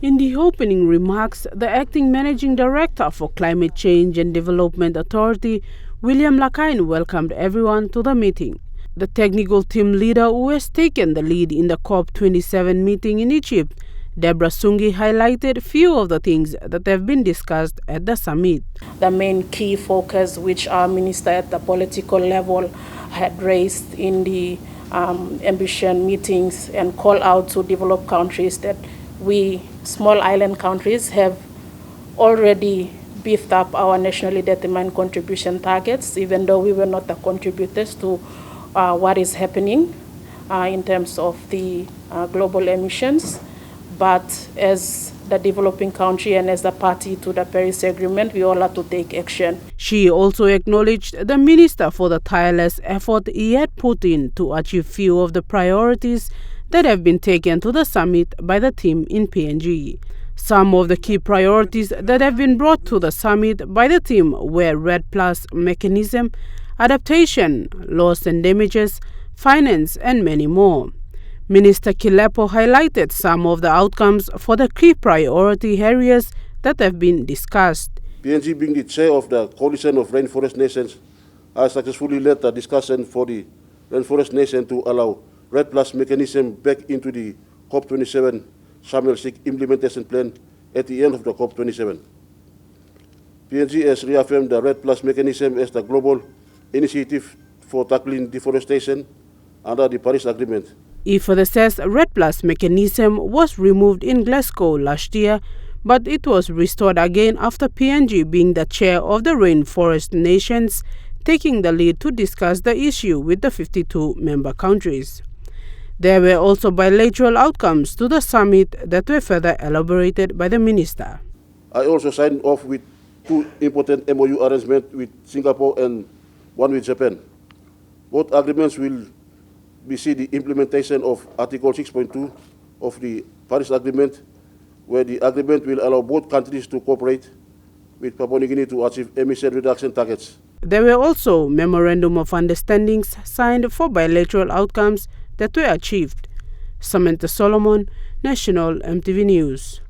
In the opening remarks, the acting managing director for Climate Change and Development Authority, William Lakain, welcomed everyone to the meeting. The technical team leader who has taken the lead in the Cop27 meeting in Egypt, Deborah Sungi, highlighted few of the things that have been discussed at the summit. The main key focus which our minister at the political level had raised in the ambition meetings and call out to developed countries that we small island countries have already beefed up our nationally determined contribution targets, even though we were not the contributors to what is happening in terms of the global emissions. But as the developing country and as the party to the Paris Agreement, we all have to take action. She also acknowledged the minister for the tireless effort he had put in to achieve few of the priorities that have been taken to the summit by the team in PNG. Some of the key priorities that have been brought to the summit by the team were RED+ mechanism, adaptation, loss and damages, finance and many more. Minister Kilepo highlighted some of the outcomes for the key priority areas that have been discussed. PNG, being the chair of the Coalition of Rainforest Nations, has successfully led the discussion for the Rainforest Nation to allow RED+ mechanism back into the Cop27 Shamel-6 implementation plan at the end of the Cop27. PNG has reaffirmed the RED+ mechanism as the global initiative for tackling deforestation under the Paris Agreement. He further says RED+ mechanism was removed in Glasgow last year, but it was restored again after PNG, being the chair of the Rainforest Nations, taking the lead to discuss the issue with the 52 member countries. There were also bilateral outcomes to the summit that were further elaborated by the minister. I also signed off with two important MOU arrangements with Singapore and one with Japan. Both agreements will see the implementation of Article 6.2 of the Paris Agreement, where the agreement will allow both countries to cooperate with Papua New Guinea to achieve emission reduction targets. There were also memorandum of understandings signed for bilateral outcomes that were achieved. Samantha Solomon, National EMTV News.